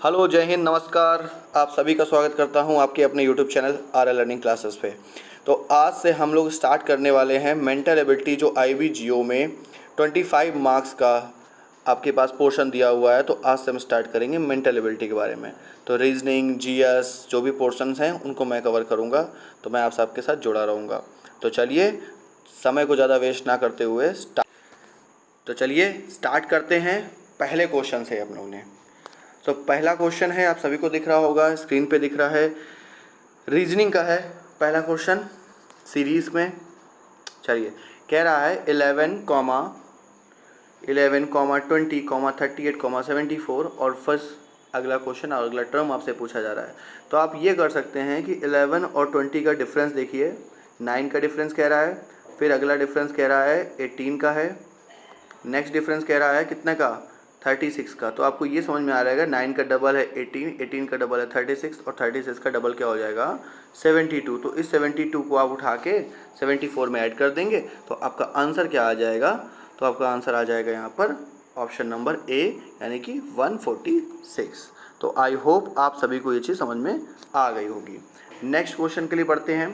Hello, जय हिंद, नमस्कार। आप सभी का स्वागत करता हूं आपके अपने YouTube channel R L learning classes पे। तो आज से हम लोग स्टार्ट करने वाले हैं मेंटल एबिलिटी, जो IB GO में 25 मार्क्स का आपके पास पोर्शन दिया हुआ है। तो आज से हम स्टार्ट करेंगे मेंटल एबिलिटी के बारे में। तो रीजनिंग, GS जो भी पोर्शंस हैं उनको मैं कवर करूँगा। तो मैं आप सबके साथ जुड़ा रहूँगा। तो चलिए, समय को ज़्यादा वेस्ट ना करते हुए स्टार्ट करते हैं। पहले क्वेश्चन से हम लोग ने, तो पहला क्वेश्चन है, आप सभी को दिख रहा होगा, स्क्रीन पे दिख रहा है, रीजनिंग का है पहला क्वेश्चन सीरीज़ में। चलिए, कह रहा है 11, 20, 38, 74 और फर्स्ट अगला क्वेश्चन और अगला टर्म आपसे पूछा जा रहा है। तो आप ये कर सकते हैं कि 11 और 20 का डिफरेंस देखिए, 9 का डिफरेंस कह रहा है, फिर अगला डिफरेंस कह रहा है 18 का है, नेक्स्ट डिफरेंस कह रहा है कितने का, 36 का। तो आपको ये समझ में आ रहेगा, 9 का डबल है 18, 18 का डबल है 36 और 36 का डबल क्या हो जाएगा, 72। तो इस 72 को आप उठा के 74 में ऐड कर देंगे तो आपका आंसर क्या आ जाएगा, तो आपका आंसर आ जाएगा यहाँ पर ऑप्शन नंबर ए, यानी कि 146। तो आई होप आप सभी को ये चीज़ समझ में आ गई होगी। नेक्स्ट क्वेश्चन के लिए बढ़ते हैं।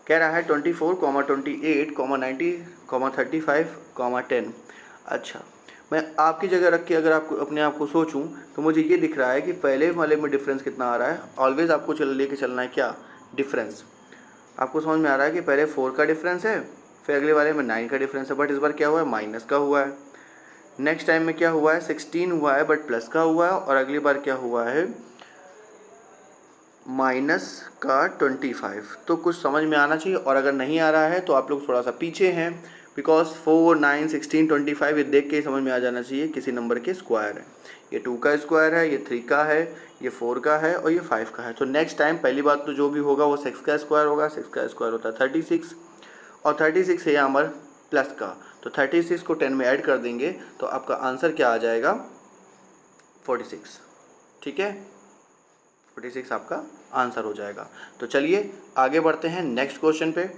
कह रहा है 24, 28, 90, 35, 10। अच्छा, मैं आपकी जगह रख के अगर आपको अपने आप को सोचूं तो मुझे ये दिख रहा है कि पहले वाले में डिफरेंस कितना आ रहा है। ऑलवेज आपको लेके चलना है क्या, डिफरेंस। आपको समझ में आ रहा है कि पहले 4 का डिफरेंस है, फिर अगले वाले में 9 का डिफरेंस है, बट इस बार क्या हुआ है, माइनस का हुआ है। नेक्स्ट टाइम में क्या हुआ है, 16 हुआ है बट प्लस का हुआ है, और अगली बार क्या हुआ है, माइनस का 25। तो कुछ समझ में आना चाहिए, और अगर नहीं आ रहा है तो आप लोग थोड़ा सा पीछे हैं, बिकॉज 4, 9, 16, 25 ये देख के ही समझ में आ जाना चाहिए किसी नंबर के स्क्वायर है। ये 2 का स्क्वायर है, ये 3 का है, ये 4 का है और ये 5 का है। तो नेक्स्ट टाइम पहली बात तो जो भी होगा वो 6 का स्क्वायर होगा। 6 का स्क्वायर होता है 36, और 36 है यहाँ पर प्लस का, तो 36 को 10 में ऐड कर देंगे तो आपका आंसर क्या आ जाएगा, 46। ठीक है, 46 आपका आंसर हो जाएगा। तो चलिए आगे बढ़ते हैं नेक्स्ट क्वेश्चन पे।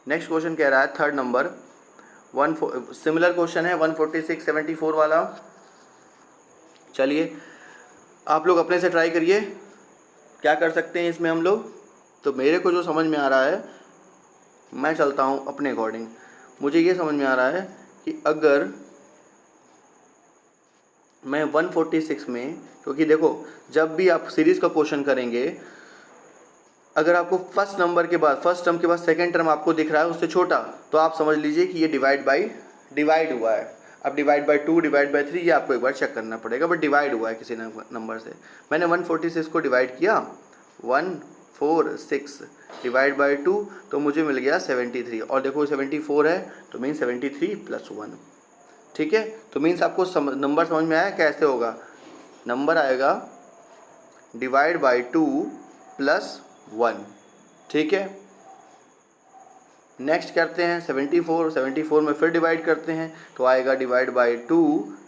नेक्स्ट क्वेश्चन कह रहा है थर्ड नंबर, सिमिलर क्वेश्चन है 146, 74 वाला। चलिए आप लोग अपने से ट्राई करिए, क्या कर सकते हैं इसमें हम लोग। तो मेरे को जो समझ में आ रहा है, मैं चलता हूँ अपने अकॉर्डिंग। मुझे ये समझ में आ रहा है कि अगर मैं 146 में, क्योंकि देखो जब भी आप सीरीज़ का क्वेश्चन करेंगे, अगर आपको फर्स्ट नंबर के बाद, फर्स्ट टर्म के बाद सेकंड टर्म आपको दिख रहा है उससे छोटा, तो आप समझ लीजिए कि ये डिवाइड हुआ है। अब डिवाइड बाई 2, डिवाइड बाई 3 ये आपको एक बार चेक करना पड़ेगा, बट डिवाइड हुआ है किसी नंबर से। मैंने 146 को डिवाइड किया, 146 डिवाइड बाई 2, तो मुझे मिल गया 73। और देखो 74 है तो मीन 73 + 1। ठीक है, तो मीन्स आपको नंबर समझ में आया कैसे होगा। नंबर आएगा डिवाइड बाई 2 + 1। ठीक है, नेक्स्ट करते हैं 74 में फिर डिवाइड करते हैं तो आएगा डिवाइड बाई 2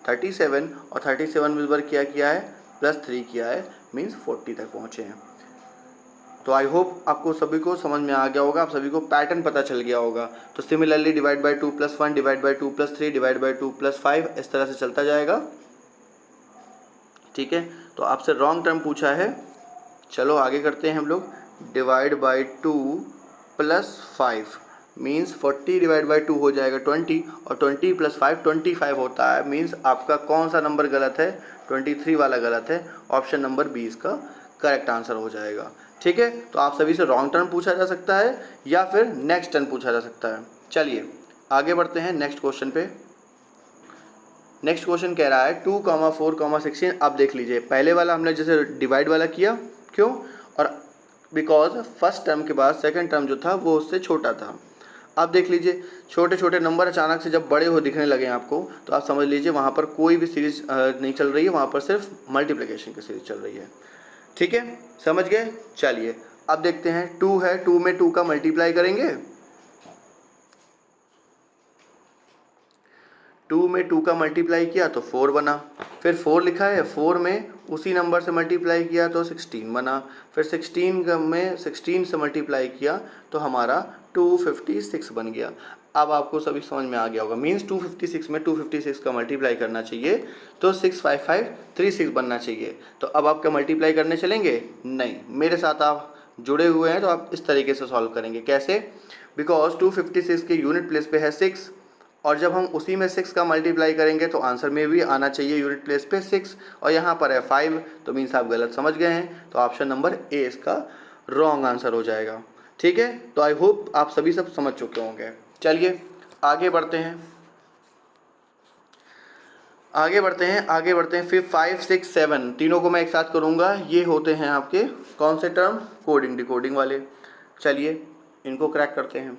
37, और 37 में इस बार किया है +3 किया है, मीन्स 40 तक पहुँचे हैं। तो आई होप आपको सभी को समझ में आ गया होगा, आप सभी को पैटर्न पता चल गया होगा। तो similarly divide by 2 + 1, divide by 2 + 3, divide by 2 + 5, इस तरह से चलता जाएगा। ठीक है, तो आपसे रॉन्ग टर्म पूछा है, चलो आगे करते हैं हम लोग। Divide by 2 + 5 means 40 divide by 2 हो जाएगा 20, और 20 + 5 25 होता है। मीन्स आपका कौन सा नंबर गलत है, 23 वाला गलत है। ऑप्शन नंबर 20 का करेक्ट आंसर हो जाएगा। ठीक है, तो आप सभी से रॉन्ग टर्म पूछा जा सकता है या फिर नेक्स्ट टर्म पूछा जा सकता है। चलिए आगे बढ़ते हैं नेक्स्ट क्वेश्चन पे। नेक्स्ट क्वेश्चन कह रहा है 2, 4, 16। आप देख लीजिए, पहले वाला हमने जैसे डिवाइड वाला किया, क्यों, और बिकॉज फर्स्ट टर्म के बाद सेकंड टर्म जो था वो उससे छोटा था। आप देख लीजिए, छोटे छोटे नंबर अचानक से जब बड़े हो दिखने लगे आपको, तो आप समझ लीजिए वहाँ पर कोई भी सीरीज नहीं चल रही है, वहाँ पर सिर्फ मल्टीप्लिकेशन की सीरीज चल रही है। ठीक है, समझ गए। चलिए अब देखते हैं, 2 है, 2 में 2 का मल्टीप्लाई करेंगे, 2 में 2 का मल्टीप्लाई किया तो 4 बना, फिर 4 लिखा है, 4 में उसी नंबर से मल्टीप्लाई किया तो 16 बना, फिर 16 में 16 से मल्टीप्लाई किया तो हमारा 256 बन गया। अब आपको सभी समझ में आ गया होगा, मीन्स 256 में 256 का मल्टीप्लाई करना चाहिए तो 65536 बनना चाहिए। तो अब आपका मल्टीप्लाई करने चलेंगे? नहीं, मेरे साथ आप जुड़े हुए हैं तो आप इस तरीके से सॉल्व करेंगे। कैसे? बिकॉज 256 के यूनिट प्लेस पे है 6, और जब हम उसी में 6 का मल्टीप्लाई करेंगे तो आंसर में भी आना चाहिए यूनिट प्लेस पे 6, और यहाँ पर है 5, तो मीन्स आप गलत समझ गए हैं, तो ऑप्शन नंबर ए इसका रॉन्ग आंसर हो जाएगा। ठीक है, तो आई होप आप सभी सब समझ चुके होंगे। चलिए आगे बढ़ते हैं, आगे बढ़ते हैं। फिर 5 6 7 तीनों को मैं एक साथ करूँगा। ये होते हैं आपके कौन से टर्म? कोडिंग डिकोडिंग वाले। चलिए इनको क्रैक करते हैं।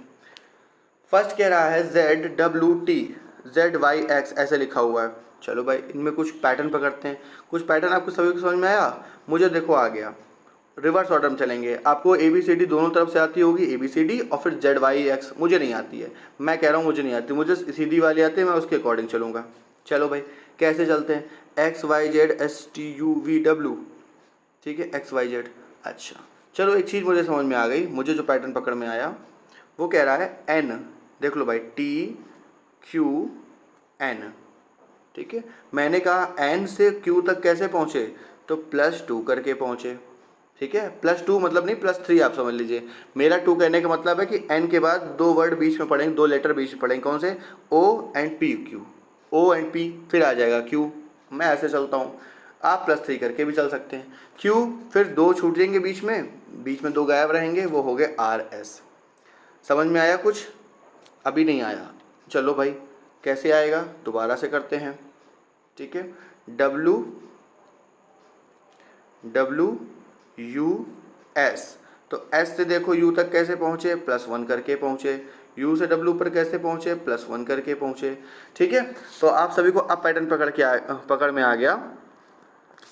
फर्स्ट कह रहा है ZWT ZYX ऐसे लिखा हुआ है। चलो भाई इनमें कुछ पैटर्न पकड़ते हैं। कुछ पैटर्न आपको सभी को समझ में आया? मुझे देखो आ गया। रिवर्स ऑर्डर में चलेंगे। आपको ABCD दोनों तरफ से आती होगी, ABCD और फिर ZYX मुझे नहीं आती है। मैं कह रहा हूँ मुझे नहीं आती, मुझे सीधी वाली आती है, मैं उसके अकॉर्डिंग चलूँगा। चलो भाई कैसे चलते हैं? XYZ STUVW, ठीक है, XYZ। अच्छा चलो एक चीज़ मुझे समझ में आ गई, मुझे जो पैटर्न पकड़ में आया वो कह रहा है N, देख लो भाई TQN, ठीक है। मैंने कहा N से Q तक कैसे पहुँचे? तो +2 करके पहुँचे, ठीक है। +2 मतलब नहीं +3 आप समझ लीजिए। मेरा 2 कहने का मतलब है कि N के बाद 2 वर्ड बीच में पढ़ेंगे, 2 लेटर बीच में पढ़ेंगे। कौन से? O and P, Q, O and P, फिर आ जाएगा Q। मैं ऐसे चलता हूँ, आप +3 करके भी चल सकते हैं। Q, फिर 2 छूट जाएंगे बीच में 2 गायब रहेंगे, वो हो गए RS। समझ में आया कुछ? अभी नहीं आया? चलो भाई कैसे आएगा दोबारा से करते हैं, ठीक है। WS, तो S से देखो U तक कैसे पहुँचे? +1 करके पहुँचे। U से W पर कैसे पहुँचे? +1 करके पहुँचे, ठीक है। तो आप सभी को अब पैटर्न पकड़ में आ गया।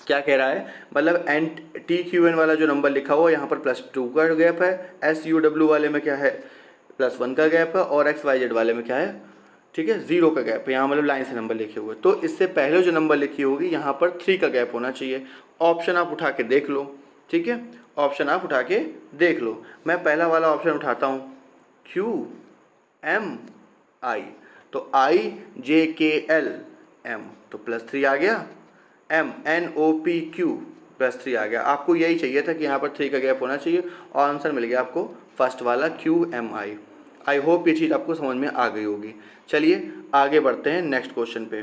क्या कह रहा है? मतलब TQN वाला जो नंबर लिखा हुआ यहाँ पर +2 का गैप है, SUW वाले में क्या है? +1 का गैप है, और XYZ वाले में क्या है? ठीक है, 0 का गैप है। यहाँ मतलब लाइन से नंबर लिखे हुए, तो इससे पहले जो नंबर लिखी होगी यहाँ पर 3 का गैप होना चाहिए। ऑप्शन आप उठा के देख लो, ठीक है, ऑप्शन आप उठा के देख लो। मैं पहला वाला ऑप्शन उठाता हूँ, QMI, तो IJKL M, तो +3 आ गया। MNOPQ +3 आ गया। आपको यही चाहिए था कि यहाँ पर 3 का गैप होना चाहिए, और आंसर मिल गया आपको फर्स्ट वाला QMI। आई होप ये चीज़ आपको समझ में आ गई होगी। चलिए आगे बढ़ते हैं नेक्स्ट क्वेश्चन पे।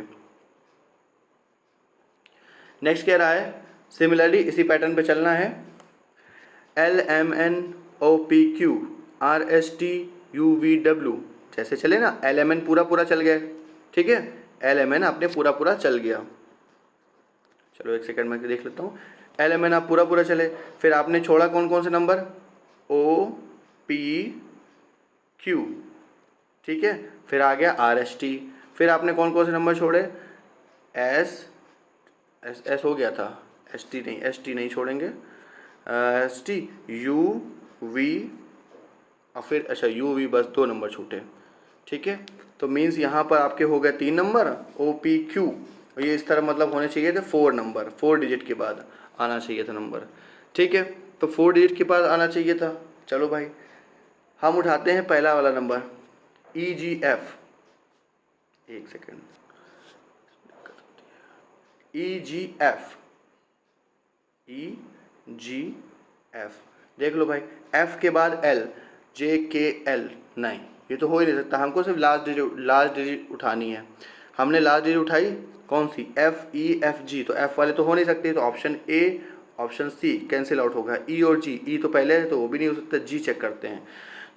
नेक्स्ट कह रहा है सिमिलरली इसी पैटर्न पे चलना है। LMNOPQ RSTUVW जैसे चले ना, LMN पूरा चल गया, ठीक है, LMN आपने पूरा चल गया। चलो एक सेकंड में देख लेता हूँ। LMN आप पूरा चले, फिर आपने छोड़ा कौन कौन से नंबर? OPQ, ठीक है, फिर आ गया RST, फिर आपने कौन कौन से नंबर छोड़े? S हो गया था, ST नहीं छोड़ेंगे, ST UV, और फिर अच्छा UV, बस 2 नंबर छूटे, ठीक है। तो मीन्स यहाँ पर आपके हो गए 3 नंबर OPQ, और ये इस तरह मतलब होने चाहिए थे 4 नंबर, 4 डिजिट के बाद आना चाहिए था नंबर, ठीक है। तो 4 डिजिट के बाद आना चाहिए था। चलो भाई हम उठाते हैं पहला वाला नंबर EGF, एक सेकेंड, EGF, देख लो भाई, F के बाद L, JKL, नहीं ये तो हो ही नहीं सकता, हमको सिर्फ लास्ट डिजिट उठानी है। हमने लास्ट डिजिट उठाई कौन सी? FEFG, तो F वाले तो हो नहीं सकते, तो option A, option C cancel out होगा। E और G, E तो पहले है तो वो भी नहीं हो सकता, G चेक करते हैं,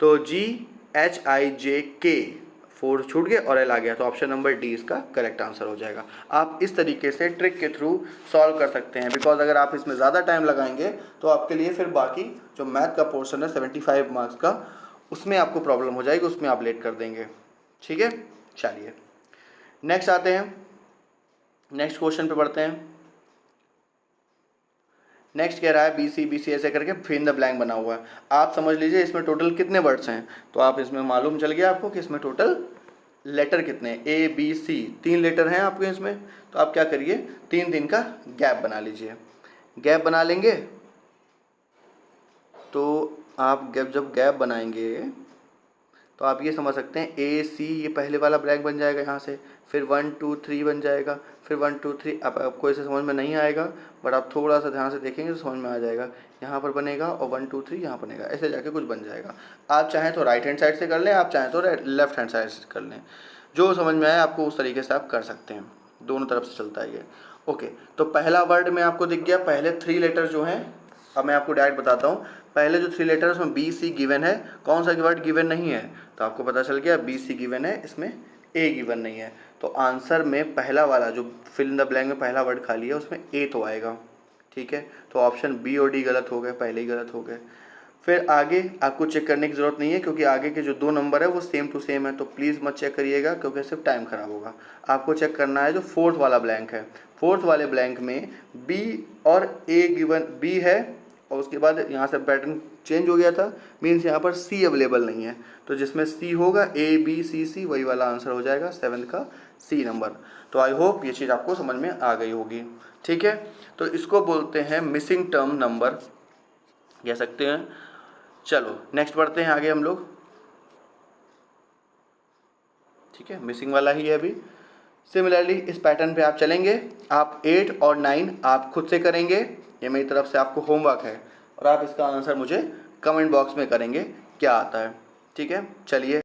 तो GHIJK 4 छूट गए और L आ गया, तो ऑप्शन नंबर डी इसका करेक्ट आंसर हो जाएगा। आप इस तरीके से ट्रिक के थ्रू सॉल्व कर सकते हैं, बिकॉज अगर आप इसमें ज़्यादा टाइम लगाएंगे तो आपके लिए फिर बाकी जो मैथ का पोर्शन है 75 मार्क्स का, उसमें आपको प्रॉब्लम हो जाएगी, उसमें आप लेट कर देंगे, ठीक है। चलिए नेक्स्ट आते हैं, नेक्स्ट क्वेश्चन पे बढ़ते हैं। नेक्स्ट कह रहा है BC ऐसे करके फिर इन द ब्लैंक बना हुआ है। आप समझ लीजिए इसमें टोटल कितने वर्ड्स हैं, तो आप इसमें मालूम चल गया आपको कि इसमें टोटल लेटर कितने हैं, A B C, 3 लेटर हैं आपके इसमें, तो आप क्या करिए 3 दिन का गैप बना लीजिए। गैप बना लेंगे तो आप जब गैप बनाएंगे तो आप ये समझ सकते हैं AC ये पहले वाला ब्लैंक बन जाएगा यहाँ से, फिर 1 2 3 बन जाएगा, फिर 1 2 3। अब आपको ऐसे समझ में नहीं आएगा, बट आप थोड़ा सा ध्यान से देखेंगे तो समझ में आ जाएगा। यहाँ पर बनेगा और 1 2 3 यहाँ बनेगा, ऐसे जाके कुछ बन जाएगा। आप चाहें तो राइट हैंड साइड से कर लें, आप चाहें तो लेफ्ट हैंड साइड से कर लें, जो समझ में आए आपको उस तरीके से आप कर सकते हैं। दोनों तरफ से चलता है ये। ओके, तो पहला वर्ड में आपको दिख गया, पहले 3 लेटर जो हैं, अब मैं आपको डायरेक्ट बताता हूँ। पहले जो 3 लेटर उसमें B C गिवन है, कौन सा वर्ड गिवन नहीं है, तो आपको पता चल गया B C गिवन है, इसमें A गिवन नहीं है। तो आंसर में पहला वाला जो फिल इन द ब्लैंक में पहला वर्ड खाली है उसमें A तो आएगा। ठीक है, तो ऑप्शन B और D गलत हो गए, पहले ही गलत हो गए। फिर आगे आपको चेक करने की ज़रूरत नहीं है, क्योंकि आगे के जो 2 नंबर है वो सेम टू सेम है, तो प्लीज़ मत चेक करिएगा, क्योंकि सिर्फ टाइम ख़राब होगा। आपको चेक करना है जो 4th वाला ब्लैंक है। 4th वाले ब्लैंक में B और A गिवन, B है और उसके बाद यहाँ से पैटर्न चेंज हो गया था, मीन्स यहाँ पर C अवेलेबल नहीं है, तो जिसमें C होगा A B C C, वही वाला आंसर हो जाएगा 7th का C नंबर। तो आई होप ये चीज़ आपको समझ में आ गई होगी। ठीक है, तो इसको बोलते हैं मिसिंग टर्म नंबर कह सकते हैं। चलो नेक्स्ट बढ़ते हैं आगे हम लोग। ठीक है, मिसिंग वाला ही है अभी। सिमिलरली इस पैटर्न पे आप चलेंगे, आप 8 और 9 आप खुद से करेंगे, ये मेरी तरफ से आपको होमवर्क है, और आप इसका आंसर मुझे कमेंट बॉक्स में करेंगे क्या आता है। ठीक है, चलिए।